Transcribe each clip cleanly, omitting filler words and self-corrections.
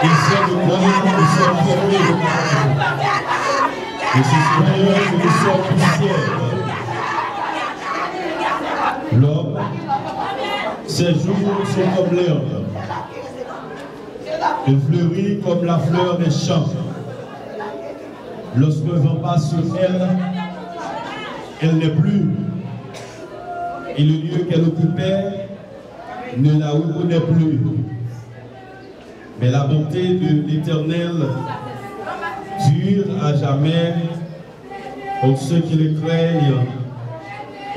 sommes croyants, nous sommes formés. Et c'est Seigneur que nous sommes poussière. L'homme, ses jours sont comme l'herbe. Il fleurit comme la fleur des champs. Lorsque le vent passe sur elle, elle n'est plus. Et le lieu qu'elle occupait ne la reconnaît plus. Mais la bonté de l'Éternel dure à jamais pour ceux qui le craignent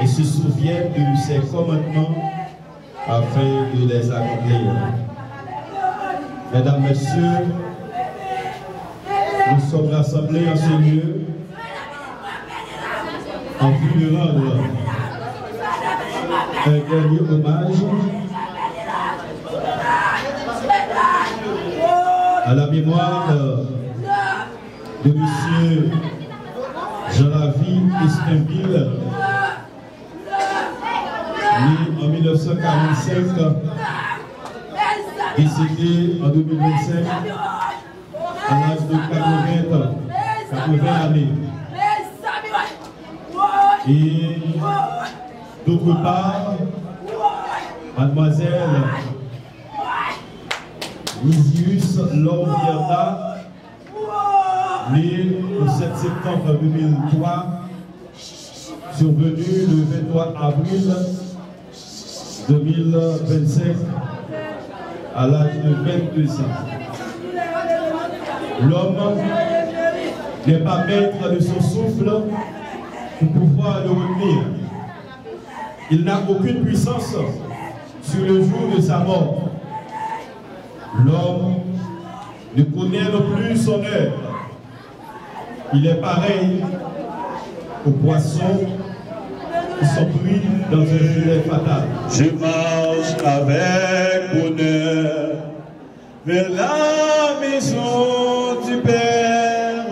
et se souviennent de ses commandements afin de les accomplir. Mesdames, Messieurs, nous sommes rassemblés en ce lieu en vue de rendre un dernier hommage à la mémoire de M. Jean-Lavie Estinville, né en 1945, décédé en 2025 à l'âge de 80 années. Et d'autre part, mademoiselle Nisius Lorvierda, née le 7 septembre 2003, survenue le 23 avril 2025 à l'âge de 22 ans. L'homme n'est pas maître de son souffle pour pouvoir le retenir. Il n'a aucune puissance sur le jour de sa mort. L'homme ne connaît non plus son heure. Il est pareil aux poissons qui sont pris dans un filet fatal. Je marche avec bonheur vers la maison du Père,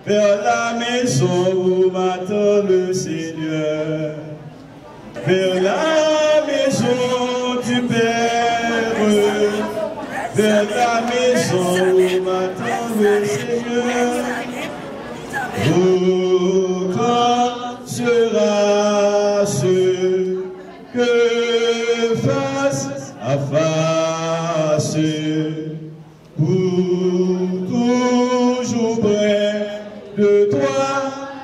vers la maison où m'attend le Seigneur, vers la maison du Père, vers la maison où m'attend le Seigneur. Oh, quand sera ce que face à face, pour toujours près de toi,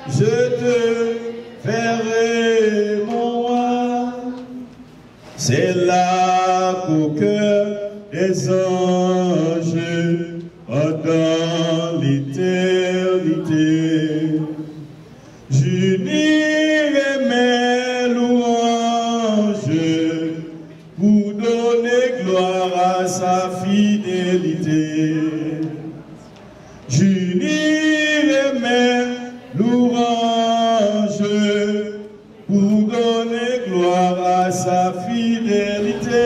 je te ferai mon roi. C'est là qu'au cœur des anges, dans l'éternité, j'unirai mes louanges pour donner gloire à sa fidélité. J'unirai mes louanges pour donner gloire à sa fidélité.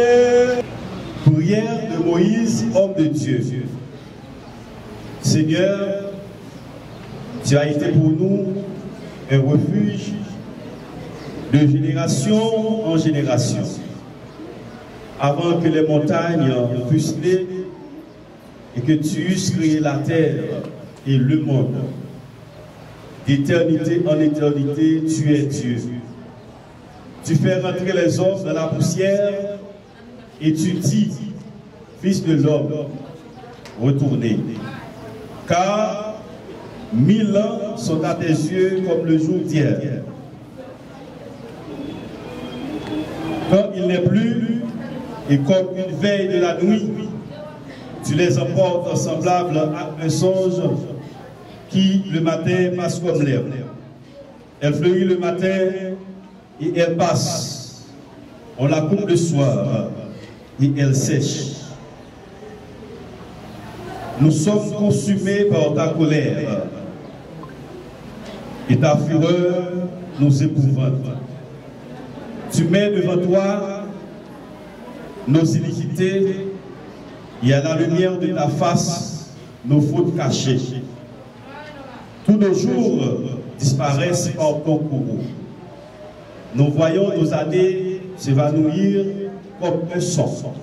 Prière de Moïse, homme de Dieu. Seigneur, tu as été pour nous un refuge de génération en génération. Avant que les montagnes fussent nées et que tu eusses créé la terre et le monde, d'éternité en éternité, tu es Dieu. Tu fais rentrer les hommes dans la poussière et tu dis, Fils de l'homme, retournez. Car 1000 ans sont à tes yeux comme le jour d'hier. Quand il n'est plus, et comme une veille de la nuit, tu les emportes semblables à un songe qui le matin passe comme l'herbe. Elle fleurit le matin et elle passe. On la coupe le soir et elle sèche. Nous sommes consumés par ta colère et ta fureur nous épouvante. Tu mets devant toi nos iniquités et à la lumière de ta face nos fautes cachées. Tous nos jours disparaissent par ton courroux. Nous voyons nos années s'évanouir comme un sang.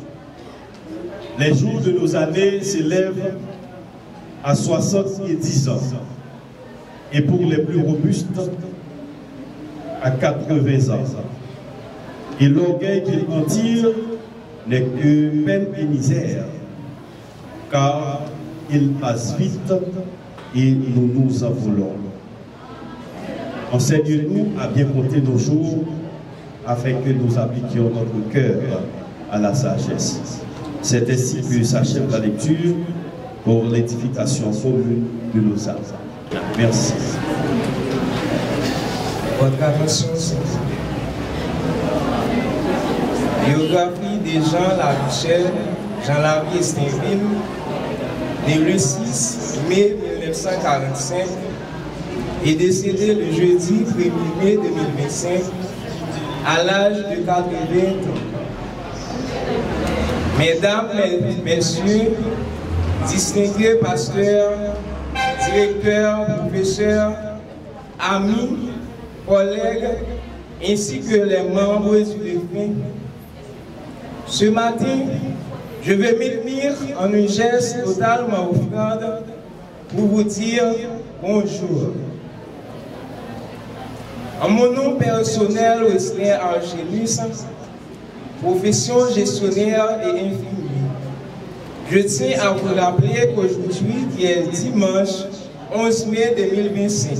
Les jours de nos années s'élèvent à 70 ans. Et pour les plus robustes, à 80 ans. Et l'orgueil qu'ils en tirent n'est que peine et misère, car il passe vite et nous nous envolons. Enseigne-nous à bien compter nos jours afin que nous appliquions notre cœur à la sagesse. C'est ainsi que s'achève la lecture pour l'édification commune de nos âmes. Merci. Votre attention, biographie de Jean Lavichel, Jean Lavie Estinville, né le 6 mai 1945 et décédé le jeudi 1er mai 2025 à l'âge de 80 ans. Mesdames, Messieurs, distingués pasteurs, directeurs, professeurs, amis, collègues, ainsi que les membres du défunt, ce matin, je vais m'unir en un geste totalement offrande pour vous dire bonjour. En mon nom personnel, Wesley Argénus, profession gestionnaire et infirmier, je tiens à vous rappeler qu'aujourd'hui, qui est dimanche 11 mai 2025,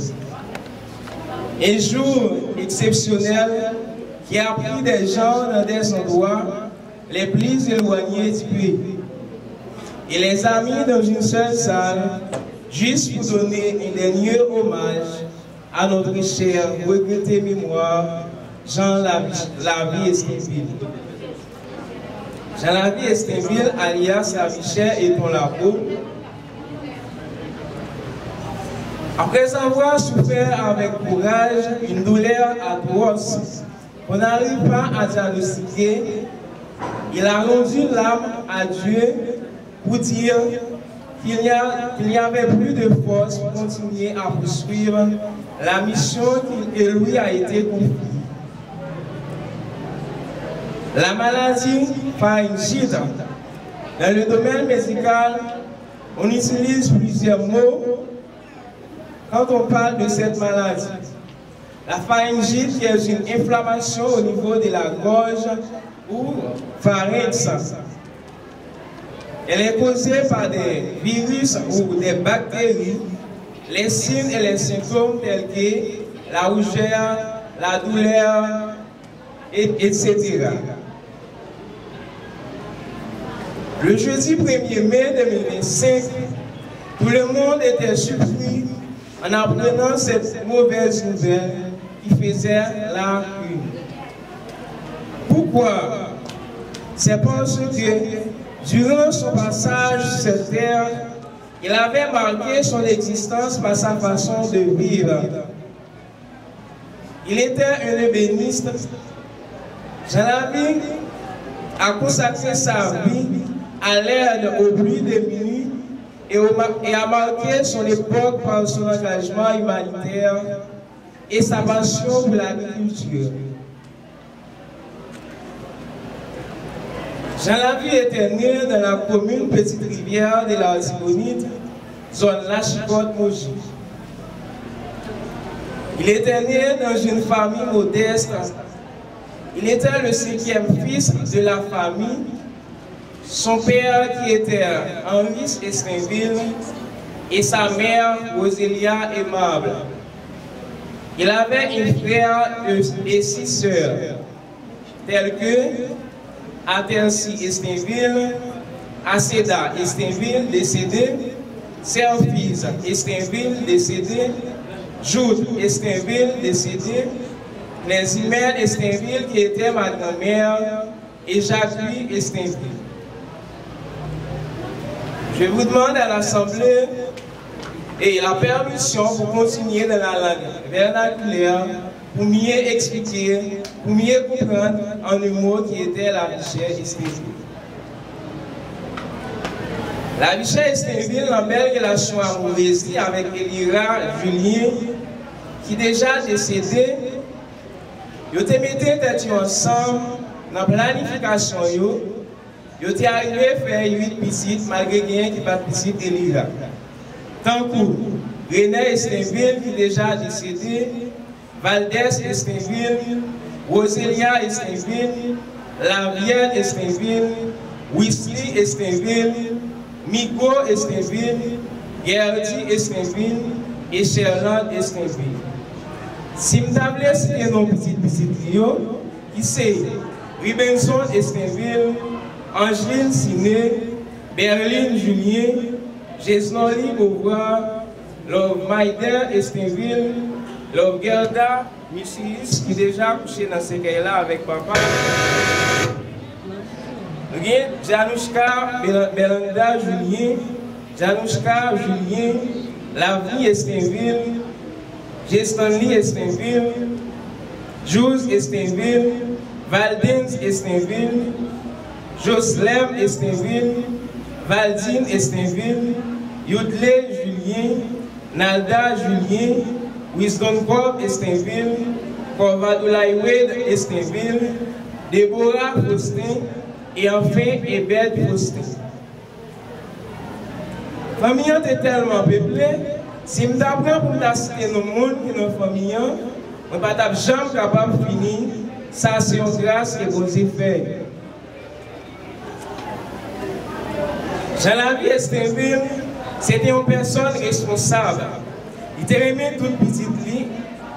un jour exceptionnel qui a pris des gens dans des endroits les plus éloignés du pays et les a mis dans une seule salle juste pour donner un dernier hommage à notre cher regretté mémoire Jean Lavie Estinville. Jean Lavie Estinville, alias Lavichel et ton labo, après avoir souffert avec courage une douleur atroce qu'on n'arrive pas à diagnostiquer, il a rendu l'âme à Dieu pour dire qu'il n'y avait plus de force pour continuer à poursuivre la mission qui lui a été confiée. La maladie pharyngite. Dans le domaine médical, on utilise plusieurs mots quand on parle de cette maladie. La pharyngite est une inflammation au niveau de la gorge ou pharynx. Elle est causée par des virus ou des bactéries. Les signes et les symptômes tels que la rougeur, la douleur, etc. Le jeudi 1er mai 2025, tout le monde était surpris en apprenant cette mauvaise nouvelle qui faisait la une. Pourquoi? C'est parce que durant son passage sur cette terre, il avait marqué son existence par sa façon de vivre. Il était un ébéniste. Jean Lavie a consacré sa vie à l'aide aux plus démunis et a marqué son époque par son engagement humanitaire et sa passion pour l'agriculture. Jean Lavie était né dans la commune Petite Rivière de la Tibonite, zone Lachicotte-Moji. Il était né dans une famille modeste. Il était le 5e fils de la famille. Son père qui était Henri Estinville et sa mère Rosélia Aimable. Il avait un frère et 6 sœurs, tels que Atercy Estinville, Aceda Estinville décédé, Serfise Estinville décédé, Jude Estinville décédé, les Imel Estinville qui était ma grand-mère et Jacques Estinville. Je vous demande à l'Assemblée et la permission pour continuer dans la langue vernaculaire pour mieux expliquer, pour mieux comprendre en un mot qui était Lavichel Estinville. Lavichel Estinville a une belle relation amoureuse avec Elira Julien, qui est déjà décédé. Ils ont mis ensemble dans la planification il est arrivé à faire 8 visites, malgré qu'il qui pas de visite et l'Irak. Tant que René Estinville, qui est déjà décédé, Valdès Estinville, Roselia Estinville, Lavienne Estinville, Wesley Estinville, Migo Estinville, Gerdy Estinville et Sherland Estinville. Si je t'appelle citer nos petites visites, qui c'est Ribenson Estinville, Angeline Siné, Berline Julien, Jesnoli Beauvoir, Love Maïder Estinville, Love Gerda Michis, qui est déjà couché dans ce cas-là avec papa. Janouchka Belanda Julien, Janouchka Julien, Lavie Estinville, Gestanly Estinville, Jules Estinville, Valdens Estinville, Joslem Estinville, Valdine Estinville, Yudle Julien, Nalda Julien, Wisdom Corp Estinville, Corvadoulaïwed Estinville, Déborah Faustin et enfin Ebed Faustin. La famille est tellement peuplée, si je t'apprends pour citer nos mondes qui sont dans la famille, je ne suis pas jamais capable de finir. Ça, c'est une grâce que vous avez fait. Jean-Lavie Estinville, c'était une personne responsable. Il te remet toute petite vie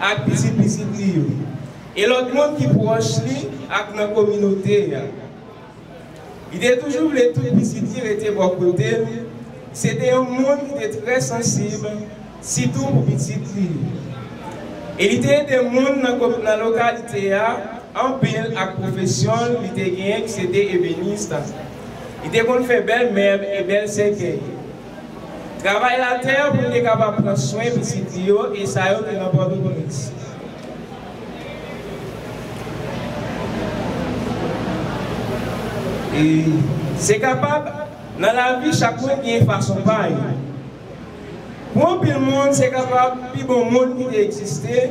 avec petite vie. Et l'autre monde qui est proche avec notre communauté. Il était toujours voulu toute petite vie était bon côté. C'était un monde qui était très sensible, surtout pour petite vie. Et il était des monde dans la localité en pile à profession, il était gagné qui c'était ébéniste. Il était qu'on fait belle mère et belle séquelle. Travaille la terre pour être capable de prendre soin de petite vie et ça y est dans Port-au-Prince. Et c'est capable, dans la vie, chacun a une façon pareille. Pour un peu le monde, c'est capable, plus bon monde qui existait,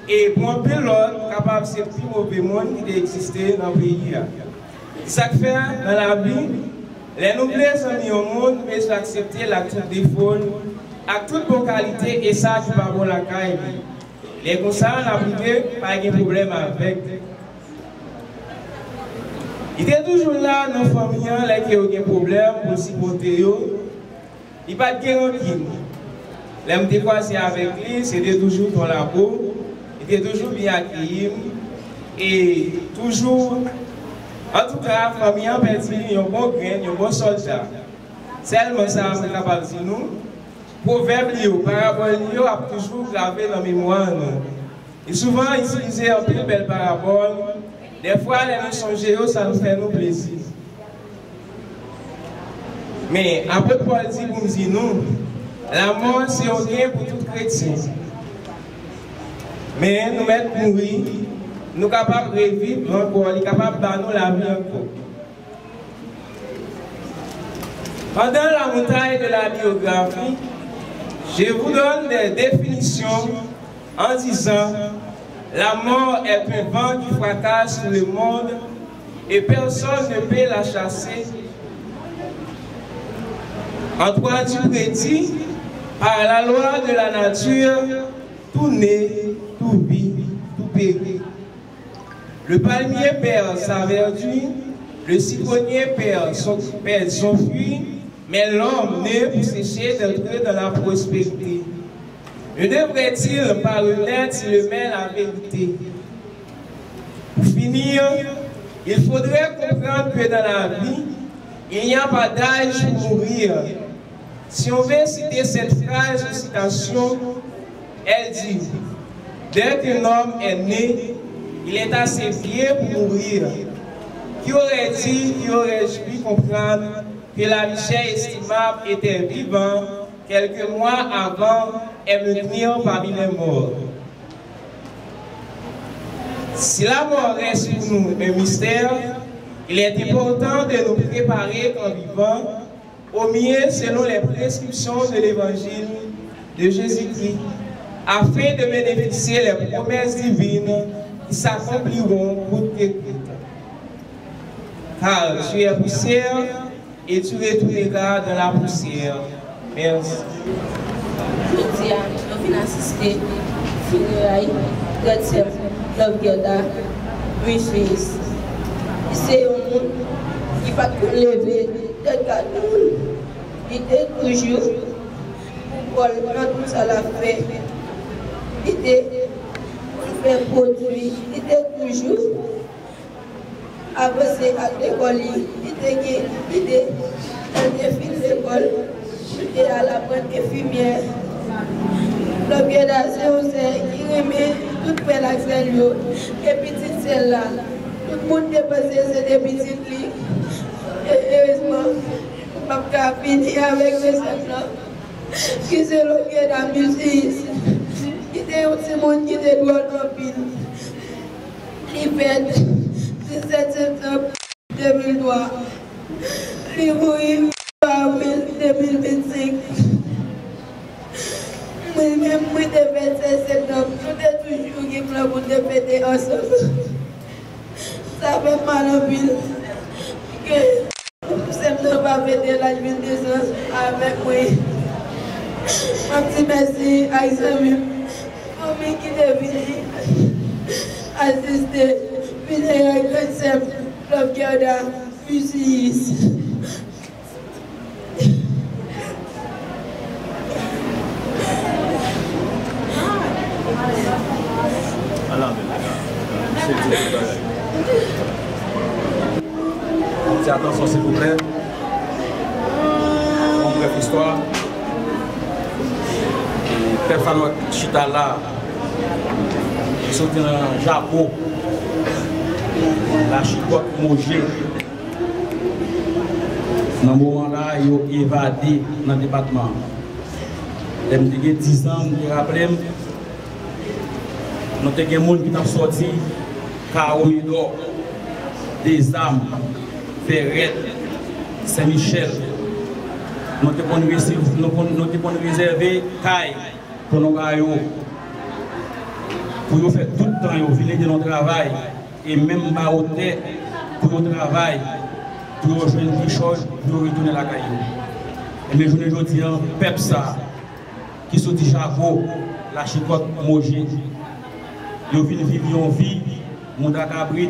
et pour un peu l'autre, capable, c'est plus mauvais monde qui existait dans le pays. Ça fait dans la vie, les nouvelles amis au monde, mais accepter la toute défaut, à toute bonne qualité, et ça, qui pas bon la caille. Les constats, la privé, pas de problème avec. Il est toujours là dans la famille, là qui a des problèmes pour supporter. Il n'y a pas de garantie. L'aime de croiser avec lui, c'était toujours dans la peau. Il était toujours bien accueilli. Et toujours, en tout cas, la famille a perdu un bon grain, un bon soldat. Seulement ça, c'est capable de dire nous. Proverbe, parabole, a toujours gravé dans la mémoire. Et souvent, il utilisait un peu de belles paraboles. Des fois, les nous songer, ça nous fait nous plaisir. Mais après Paul dit pour nous dire nous, la mort c'est un gain pour tout chrétien. Mais nous mettre mourir, nous sommes capables de revivre encore, nous sommes capables de nous la vie encore. Pendant la montagne de la biographie, je vous donne des définitions en disant la mort est un vent qui fracasse le monde et personne ne peut la chasser. En trois du prédit, par la loi de la nature, tout naît, tout vit, tout périt. Le palmier perd sa verdure, le citronnier perd son fruit, mais l'homme naît pour sécher d'entrer dans la prospérité. Ne devrait-il pas renaître s'il met la vérité? Pour finir, il faudrait comprendre que dans la vie, il n'y a pas d'âge pour mourir. Si on veut citer cette phrase de citation, elle dit « Dès qu'un homme est né, il est assez vieux pour mourir. » Qui aurait dit, qui aurait pu comprendre que la richesse estimable était vivant quelques mois avant et me tenir parmi les morts. Si la mort reste pour nous un mystère, il est important de nous préparer comme vivants, au mieux selon les prescriptions de l'évangile de Jésus-Christ, afin de bénéficier les promesses divines qui s'accompliront pour tes car tu es poussière et tu retourneras dans la poussière. Merci. Je tiens à venir assister funérailles de Love Gerda Wishes. C'est un monde qui va te lever de Gadoul. Il était toujours pour tout ça la fait. Il était fait produit. Il était toujours avancé à l'école. Il était fils d'école. Il était à la bonne infirmière. Love Gerda, c'est un qui remet toute belle accent. Et petite celle-là. Tout le monde est passé, c'est des petites lignes. Et heureusement, je n'ai fini avec mes sœurs qui se Love Gerda musique. Il y a aussi monde qui est droit en pile. Il fait 17 septembre 2003. Il mourit en avril 2025. Moi-même, je suis 27 septembre. Nous sommes toujours qui plan pour nous fêter ensemble. Ça fait mal en pile. Septembre va fêter l'âge de 22 ans avec moi. Un petit merci à Isabelle. Famille qui est venue assister. Venez avec le concept Love Gerda Wishes. Attention s'il vous plaît. En bref histoire. Personne chita là. Ils sont dans le Japon. La chicotte mangée. Dans ce moment-là, ils ont évadé dans le département. Ils ont 10 ans, je me rappelle. Nous avons des gens qui ont sorti Caromidor, des armes. Ferret, Saint-Michel, nous avons réservé Caille pour nous pour faire tout le temps, venir de notre travail et même baroter pour notre travail, pour rejoindre quelque chose, pour retourner la caille. Et mes journées aujourd'hui, Pepsa, qui sont dit Jaco, la chicotte Mogé, ils viennent vivre en vie, mon Cabrit,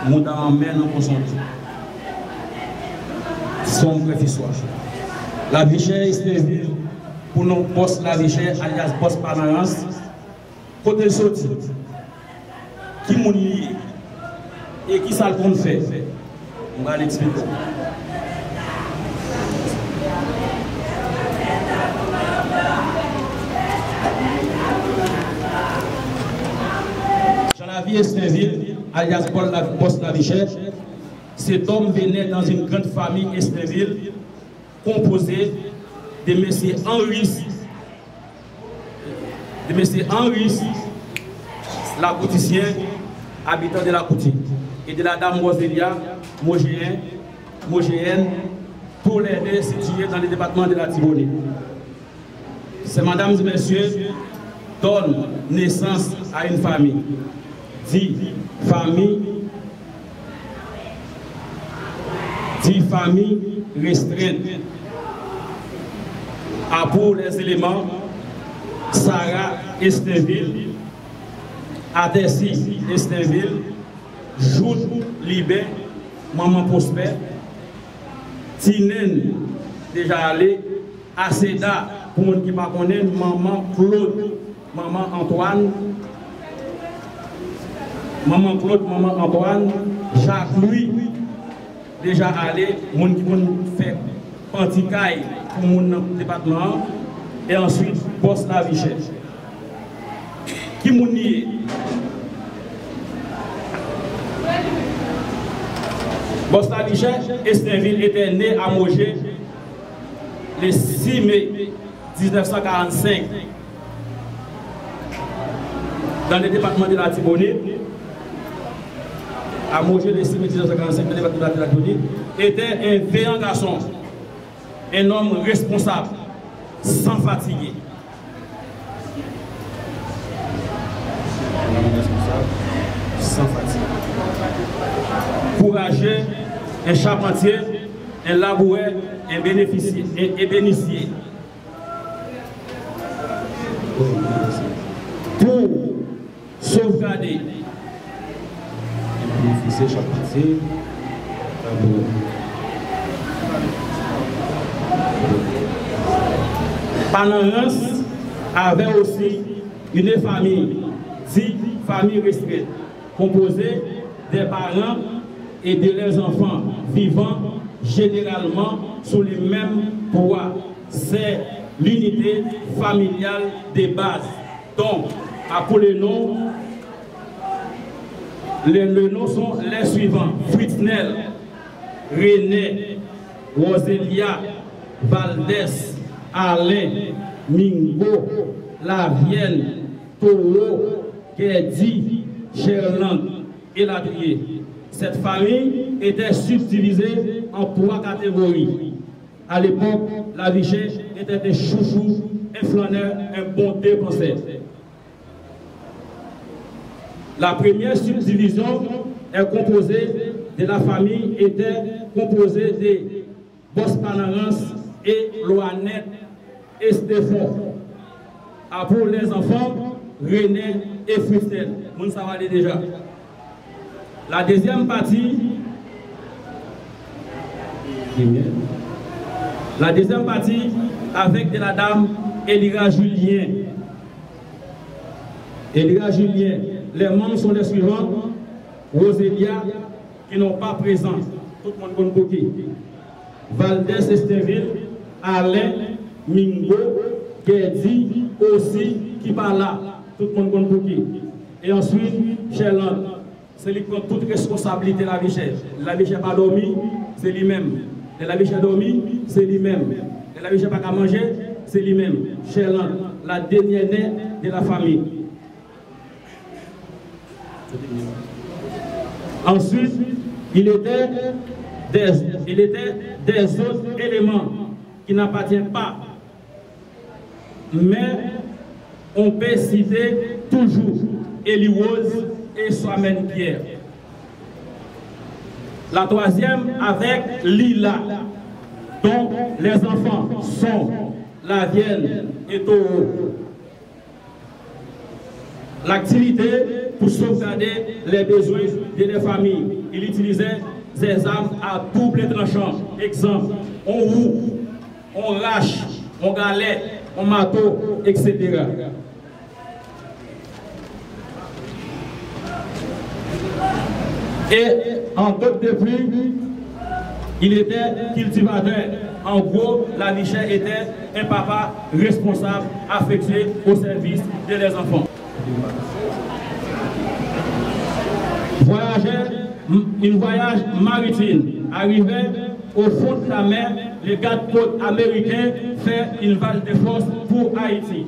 mon emmène en consentement. Son bref histoire. La vie chère est pour nous poste la vie chère, alias poste permanence. Côté sorti, qui m'a lié et qui ça le fait, on va l'expliquer. Jean-Lavier Estinville, alias poste la vie chère. Cet homme venait dans une grande famille Estinville composée de M. Henri, la couticienne, habitant de la Coutie, et de la dame Rosélia, Mogéenne, tous les deux situés dans le département de la Tibonite. Ces mesdames et messieurs donnent naissance à une famille, dit famille restreinte. A pour les éléments, Sarah Estinville, Adessi Estinville, Jude Libé, Maman Prosper, Tinen déjà allé, Aceda, pour ceux qui ne connaissent pas, Maman Claude, Maman Antoine, Jacques Louis, déjà allé, moun qui vont faire panticaille pour mon département, et ensuite poste la vie chère. Qui moun nié? Poste la vie chère, Estinville était né à Mogé le 6 mai 1945 dans le département de la Tibonite. À Mogé le 6 mai 1945 dans le département de la Tibonite, était un vaillant garçon, un homme responsable, sans fatiguer. Un homme responsable, sans fatigue. Courageux un charpentier, un laboureur, un bénéficiaire, un bénéficiaire. Pour sauvegarder un bénéficiaire, charpentier, laboureur. Panarance avait aussi une famille, 10 familles restreintes, composées des parents et de leurs enfants vivant généralement sous les mêmes poids. C'est l'unité familiale de base. Donc, pour les noms, les noms sont les suivants: Fritznel, René, Roselia, Valdès, Alain, Mingo, Lavienne, Toro, Guédi, Gerland et Ladrier. Cette famille était subdivisée en 3 catégories. À l'époque, la Vichet était un chouchou, un flâneur, un bon dépenseur. La première subdivision est composée de la famille, était composée de Bospanarance et Loanette et Stéphane. Pour les enfants, René et Fristel. Vous savez déjà. La deuxième partie, avec de la dame Elira Julien. Elira Julien. Les membres sont les suivants: Roselia, qui n'ont pas présent. Tout le monde connaît qui. Valdès Esteville, Alain, Mingo, Guédi, aussi, qui parle là. Tout le monde connaît qui. Et ensuite, Gerland. C'est lui qui prend toute responsabilité de la Vichet. La Vichet pas dormi, c'est lui-même. La Vichet dormi, c'est lui-même. La Vichet pas qu'à manger, c'est lui-même. Gerland, la dernière née de la famille. Ensuite, il était des autres éléments qui n'appartiennent pas. Mais on peut citer toujours Eliwose et Soamen Pierre. La troisième avec Lila, dont les enfants sont Lavienne et Toro. L'activité pour sauvegarder les besoins de les familles. Il utilisait des armes à double tranchant. Exemple, on roue, on rache, on galère, on marteau, etc. Et en d'autres de plus, il était cultivateur. En gros, la Vichet était un papa responsable, affecté au service de les enfants. Un voyage maritime. Arrivé au fond de la mer, les gardes-côtes américains fait une valse de force pour Haïti.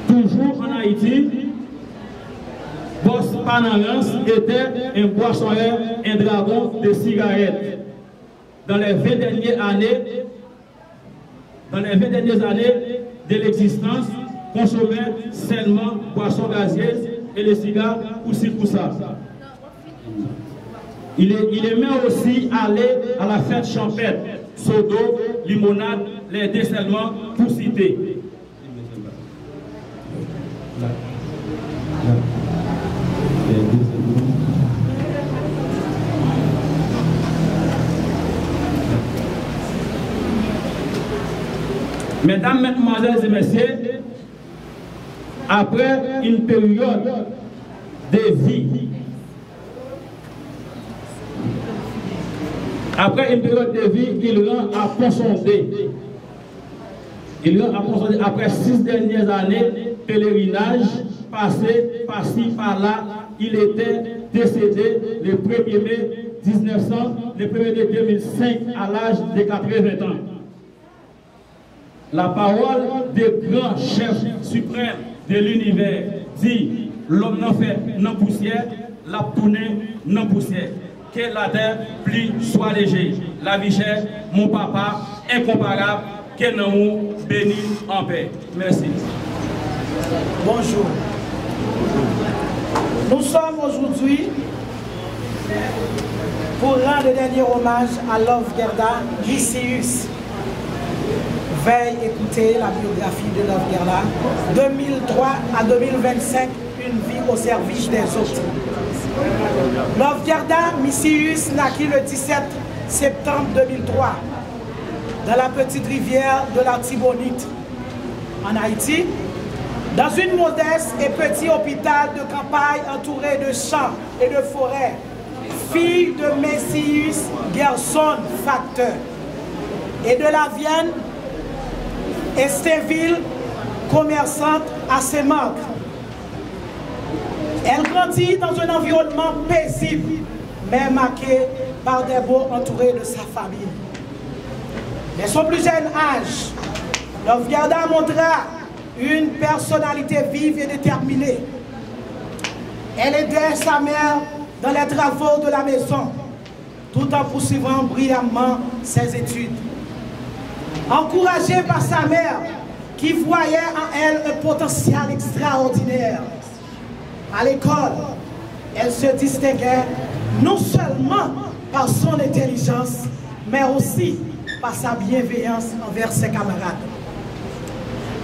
Toujours en Haïti, Bospanarance était un boissonneur, un dragon de cigarettes. Dans les 20 dernières années de l'existence, consommait seulement boissons gazieuses et les cigares aussi pour ça. Il aimait aussi aller à la fête champêtre, sodo, limonade, les dessertements pour citer. Mesdames, Mesdemoiselles et Messieurs, après une période de vie, il rend à Ponsondé. Après 6 dernières années, pèlerinage, passé par-ci, par-là, il était décédé le 1er mai 2005 à l'âge de 80 ans. La parole des grands chefs suprêmes de l'univers dit: l'homme n'en fait non poussière, la tournée non poussière. Que la terre plie soit léger. La Vichet, mon papa, incomparable, que nous bénisse en paix. Merci. Bonjour. Nous sommes aujourd'hui pour rendre le dernier hommage à Love Gerda Misius. Veuillez écouter la biographie de Love Gerda, 2003 à 2025, une vie au service des autres. Love Gerda Misius naquit le 17 septembre 2003 dans la petite rivière de la Tibonite, en Haïti, dans une modeste et petit hôpital de campagne entouré de champs et de forêts. Fille de Messius Gerson Facteur et de la Vienne Estéville, commerçante à Sémanque. Elle grandit dans un environnement paisible, mais marqué par des beaux entourés de sa famille. Dès son plus jeune âge, Love Gerda montra une personnalité vive et déterminée. Elle aidait sa mère dans les travaux de la maison, tout en poursuivant brillamment ses études. Encouragée par sa mère, qui voyait en elle un potentiel extraordinaire. À l'école, elle se distinguait non seulement par son intelligence, mais aussi par sa bienveillance envers ses camarades.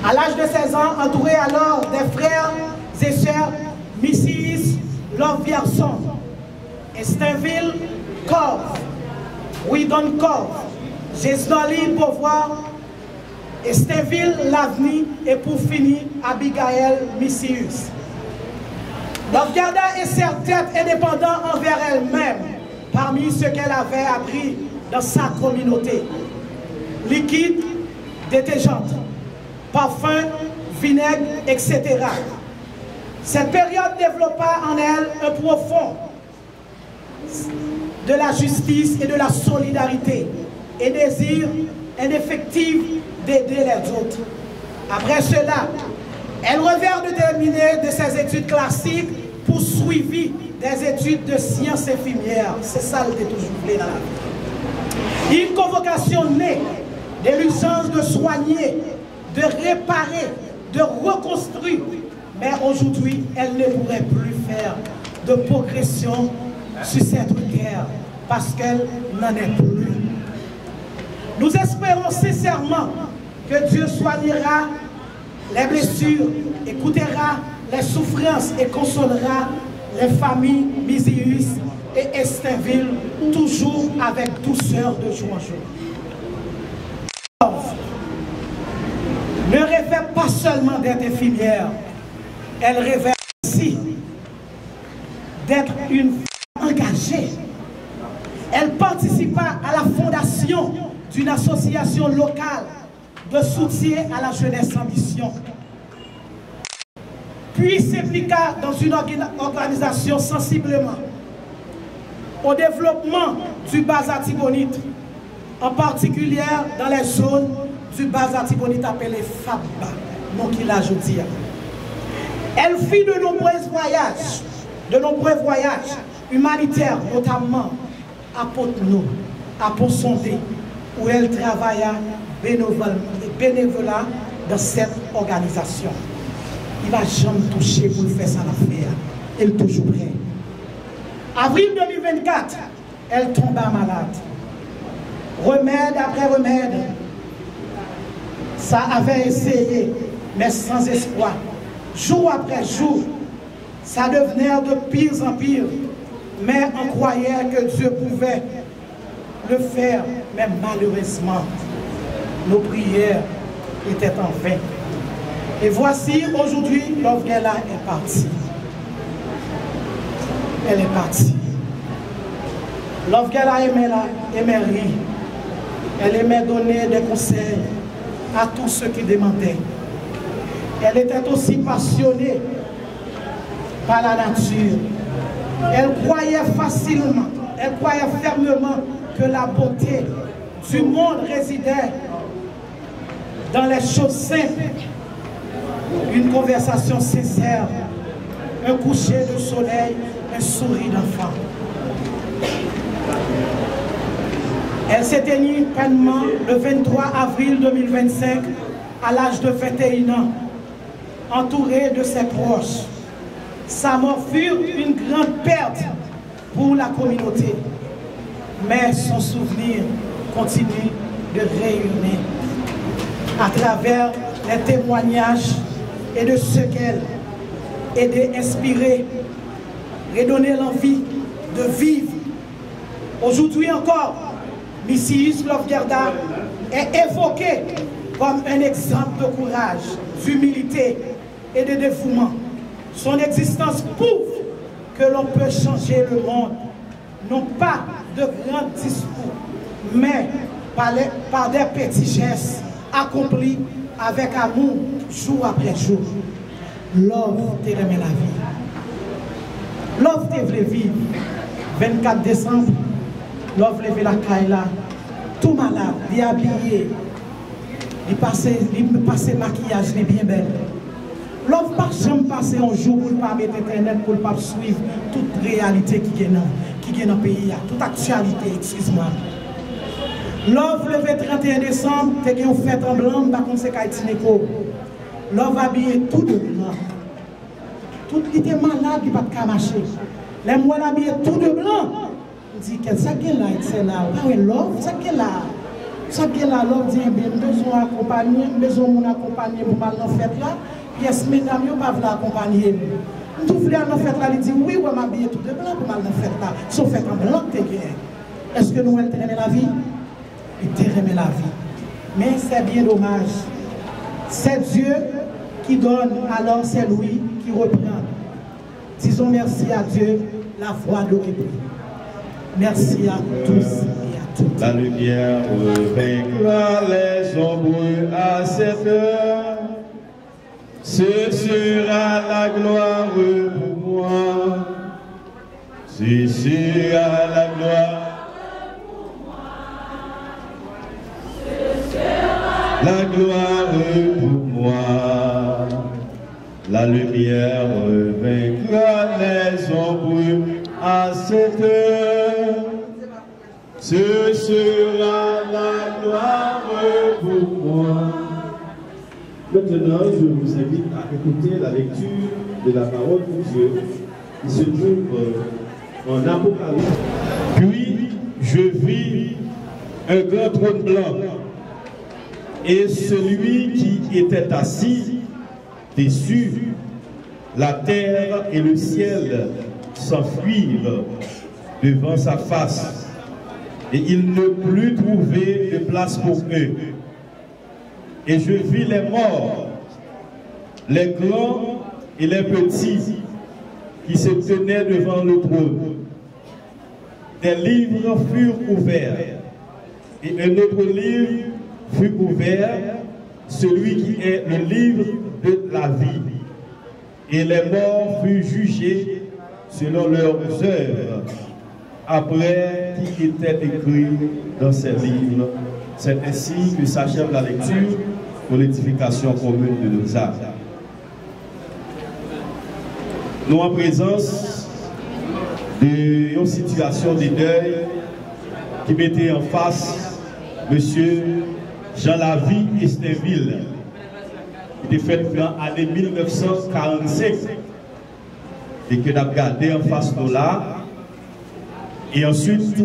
À l'âge de 16 ans, entourée alors des frères et sœurs, Mrs. Love Gerson, Estinville Cove, Widon Cove, Gesnoli Beauvoir, Estinville Lavni et pour finir, Abigail Misius. Love Gerda est certaine indépendante envers elle-même parmi ce qu'elle avait appris dans sa communauté. Liquide, détergente, parfum, vinaigre, etc. Cette période développa en elle un profond de la justice et de la solidarité et désir indéfectible d'aider les autres. Après cela, elle revint de terminer de ses études classiques pour suivre des études de sciences infirmières. C'est ça le toujours voulu dans la vie. Une convocation née de l'urgence de soigner, de réparer, de reconstruire. Mais aujourd'hui, elle ne pourrait plus faire de progression sur cette terre parce qu'elle n'en est plus. Nous espérons sincèrement que Dieu soignera les blessures, écoutera les souffrances et consolera les familles Misius et Estinville, toujours avec douceur de jour en jour. Ne rêvait pas seulement d'être infirmière, elle rêvait aussi d'être une femme engagée. Elle participa à la fondation d'une association locale de soutien à la jeunesse en mission. Puis s'impliqua dans une organisation sensiblement au développement du Basa Tibonite, en particulier dans les zones du Basa Tibonite appelé Fabba, nom qu'il a aujourd'hui. Elle fit de nombreux voyages humanitaires, notamment à Potno, à Ponsondé, où elle travailla bénévolat dans cette organisation. Il ne va jamais toucher pour faire ça l'affaire. Elle est toujours prête. Avril 2024, elle tomba malade. Remède après remède, ça avait essayé, mais sans espoir. Jour après jour, ça devenait de pire en pire. Mais on croyait que Dieu pouvait le faire, mais malheureusement, nos prières étaient en vain. Et voici, aujourd'hui, Love Gerda est partie. Elle est partie. Love Gerda aimait rire. Elle aimait donner des conseils à tous ceux qui demandaient. Elle était aussi passionnée par la nature. Elle croyait facilement, elle croyait fermement que la beauté du monde résidait dans les choses simples. Une conversation sincère, un coucher de soleil, un sourire d'enfant. Elle s'éteignit pleinement le 23 avril 2025 à l'âge de 21 ans, entourée de ses proches. Sa mort fut une grande perte pour la communauté. Mais son souvenir continue de rayonner à travers les témoignages et de ce qu'elle aidait à inspirer, redonner l'envie de vivre. Aujourd'hui encore, Mrs. Love Gerda est évoquée comme un exemple de courage, d'humilité et de dévouement. Son existence prouve que l'on peut changer le monde, non pas de grands discours, mais par des petits gestes accomplis avec amour jour après jour. Love te remet la vie. Love te voulait vivre. 24 décembre, Love levé la caille tout malade, il est habillé, il passe maquillage, il est bien belle. Love pas jamais passer un jour pour ne pas mettre internet, pour ne pas suivre toute réalité qui est dans le pays, toute actualité, excuse-moi. Love le 31 décembre, tu as une fête en blanc, par contre c'est Kaitinéko. Love habillé tout de blanc. Tout il était malade, il ne peut pas marcher. Les mois habillé tout de blanc. Il dit, qu'est-ce que c'est là, c'est là. Ah oui, Love, c'est que là. Ça qui est là, Love dit, besoin d'accompagner, besoin de m'accompagner pour mal dans la fête là. Yes, mesdames, je ne peux pas l'accompagner. Tout le monde dans la fête là, il dit, oui, je m'habille tout de blanc pour mal dans la fête là. Sauf fête en blanc, tu es. Est-ce que nous, elle te remet la vie? Il te remet la vie. Mais c'est bien dommage. C'est Dieu qui donne, alors c'est lui qui reprend. Disons merci à Dieu, la voix de l'Église. Merci à tous et à toutes. La lumière vaincra les ombres à cette heure. Ce sera la gloire pour moi. Ce sera la gloire. La gloire pour moi. La lumière vaincra les ombres à cette heure. Ce sera la gloire pour moi. Maintenant, je vous invite à écouter la lecture de la parole de Dieu qui se trouve en Apocalypse. Puis, je vis un grand trône blanc et celui qui était assis dessus, la terre et le ciel s'enfuirent devant sa face. Et il ne plus trouver de place pour eux. Et je vis les morts, les grands et les petits, qui se tenaient devant le trône. Des livres furent ouverts, et un autre livre fut ouvert, celui qui est le livre de la vie. Et les morts furent jugés selon leurs œuvres, après qui était écrit dans ces livres. C'est ainsi que s'achève la lecture pour l'édification commune de nos âmes. Nous en présence d'une situation de deuil qui mettait en face M. Jean-Lavie Estéville, qui était fait dans l'année 1945 et que nous avons gardé en face de là. Et ensuite,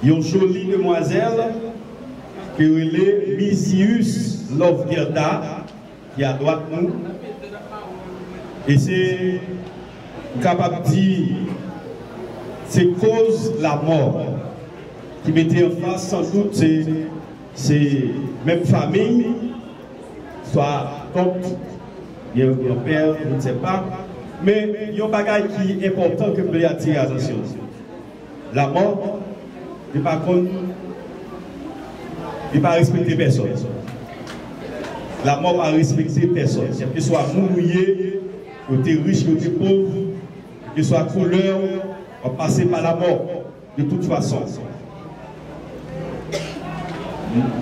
il y a une jolie demoiselle qui est Mrs. Love Gerda, qui est à droite de nous. Et c'est capable de dire, c'est cause la mort qui mettait en face, sans doute, c'est même famille, soit tante, il y a un père, je ne sais pas. Mais il y a un bagage qui est important que vous devez attirer attention. La mort, il par contre, il ne va pas respecter personne. La mort va respecter personne. Qu'il soit mouillé, qu'il soit riche, qu'il soit pauvre, qu'il soit couleur, on va passer par la mort, de toute façon.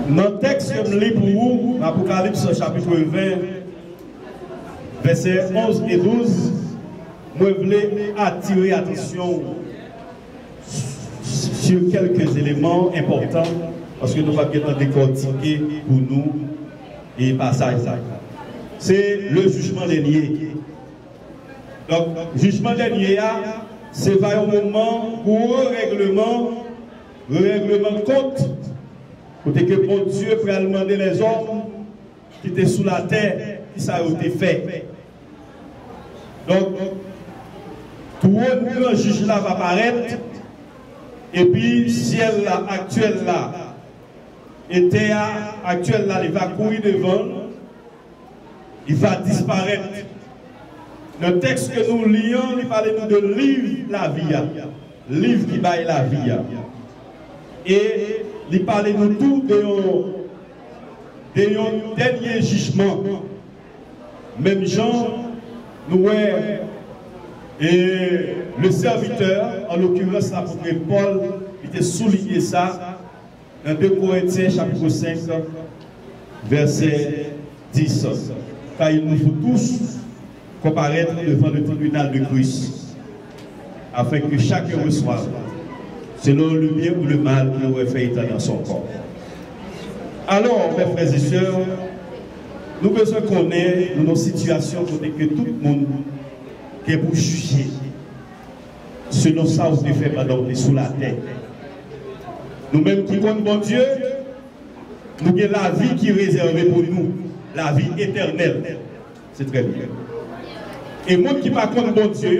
Dans le texte que je lis pour vous, Apocalypse chapitre 20, versets 11 et 12, je voulais attirer l'attention sur quelques éléments importants parce que nous allons bien décortiquer pour nous et passage. C'est le jugement des liés. Donc, jugement dernier, c'est pas un moment pour règlement compte. Côté que bon Dieu peut demander les hommes qui étaient sous la terre, qui ça a été fait. Donc, tout le grand juge là va apparaître, et puis ciel là, actuel là, et terre actuel là, il va courir devant, il va disparaître. Le texte que nous lions, il parle nous de livre la vie, livre qui baille la vie. Et il parle nous tout de dernier jugement. Même Jean, nous et le serviteur, en l'occurrence l'apôtre Paul, il a souligné ça dans 2 Corinthiens chapitre 5, verset 10. Car il nous faut tous comparaître devant le tribunal de Christ, afin que chacun reçoive selon le bien ou le mal qu'il aurait fait état dans son corps. Alors, mes frères et sœurs, nous besoin connaître nos situations côté que tout le monde qui est pour juger selon ça où on fait pendant sous la terre. Nous-mêmes qui comptons bon Dieu, nous avons la vie qui est réservée pour nous, la vie éternelle. C'est très bien. Et moi qui ne compte pas bon Dieu,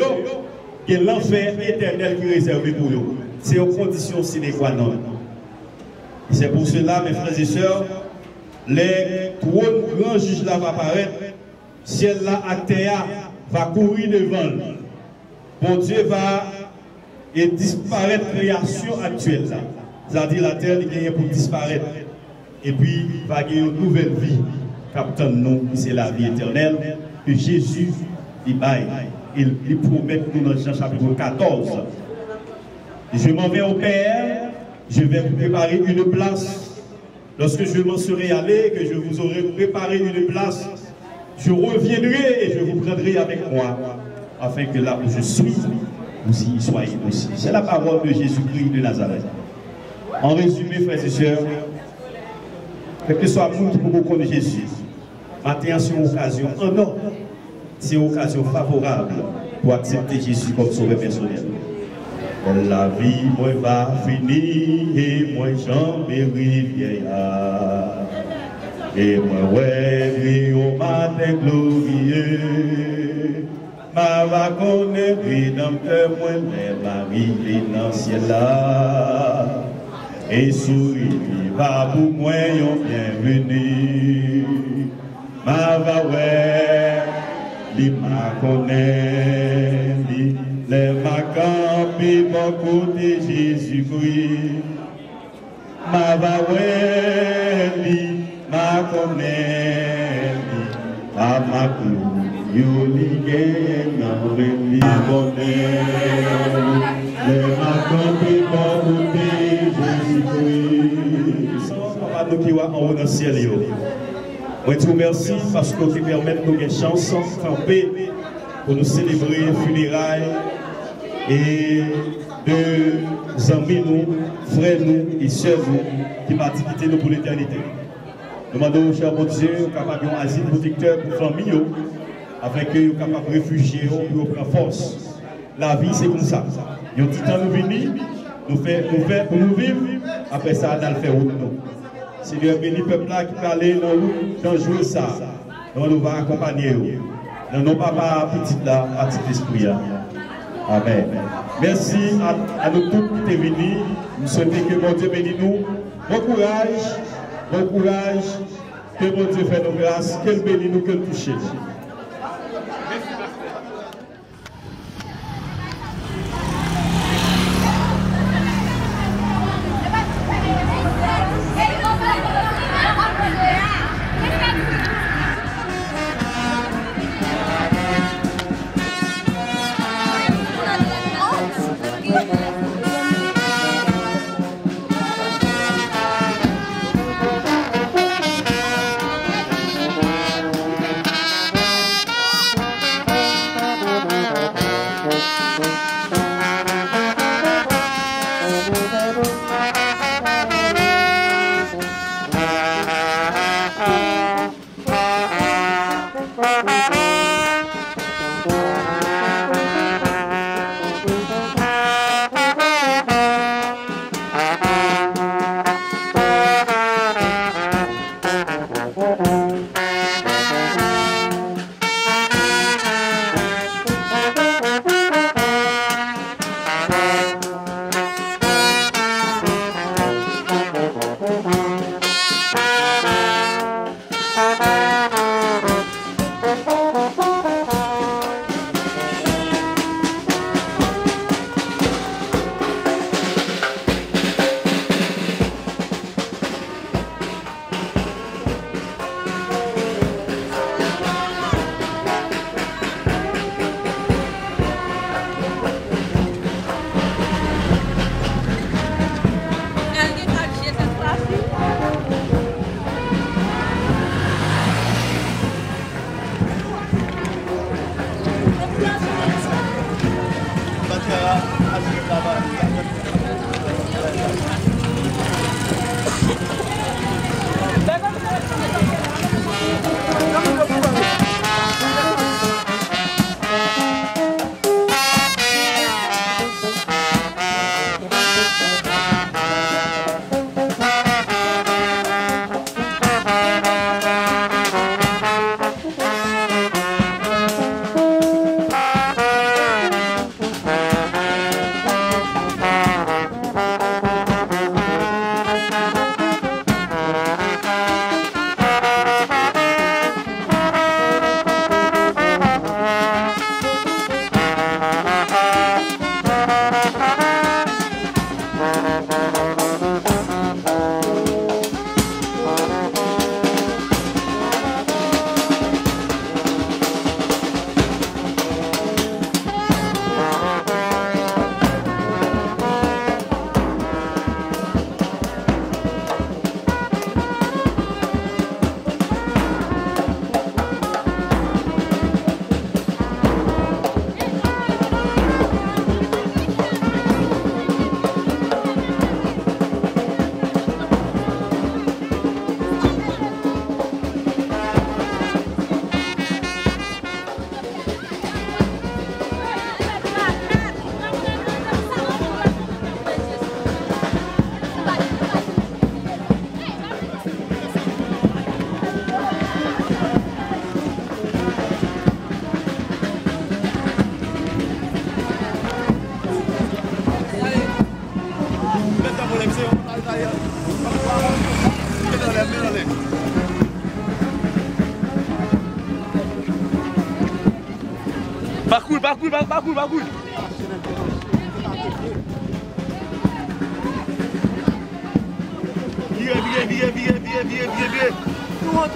il y a l'enfer éternel qui est réservé pour eux. C'est aux conditions sine qua non. C'est pour cela, mes frères et sœurs, les 3 grands juges là vont apparaître, ciel là, Actéa va courir devant. Bon Dieu va et disparaître création actuelle là. C'est-à-dire la terre il vient pour disparaître. Et puis il va gagner une nouvelle vie. Captain nous, c'est la vie éternelle que Jésus il baille. Il promet nous dans Jean chapitre 14. Je m'en vais au Père, je vais vous préparer une place. Lorsque je m'en serai allé, que je vous aurai préparé une place, je reviendrai et je vous prendrai avec moi, afin que là où je suis, vous y soyez aussi. C'est la parole de Jésus-Christ de Nazareth. En résumé, frères et sœurs, quel que soit le monde pour vous connaître Jésus, maintenant c'est une occasion en or, c'est une occasion favorable pour accepter Jésus comme sauveur personnel. La vie, moi, va finir, et moi, j'en vieillard. Et moi, ouais, au matin glorieux, ma va connaître, rédempteur, moi, les maris, dans le ciel là. Et souris, va pour moi, bienvenue. Ma va, ouais, li ma connaît, les macambi mon côté Jésus-Christ. Ma vaweli, ma connaît, ma macou, yoli gen, li connaît, les macambi mon côté Jésus-Christ. Papa nous qui va en haut dans le ciel. Moi te remercie parce que tu permets de nous une chance de camper pour nous célébrer les funérailles et de amis nous, frères nous et sœurs nous qui partent quitter nous pour l'éternité. Nous demandons au cher bon Dieu capable d'un asile protecteur pour la famille afin que nous capables de réfugier pour prendre force. La vie c'est comme ça. Il y a un petit temps nous venir, nous faire pour nous vivre, après ça nous faire route nous. Seigneur béni peuple là qui peut aller dans jouer ça. Donc nous va accompagner. Non papa petit là, petit esprit. Amen. Merci à nous tous qui sont venus. Nous souhaitons que mon Dieu bénisse nous. Bon courage. Que mon Dieu fasse nos grâces. Qu'elle bénisse nous, qu'elle touche. Bakul. Bien. Tout le monde.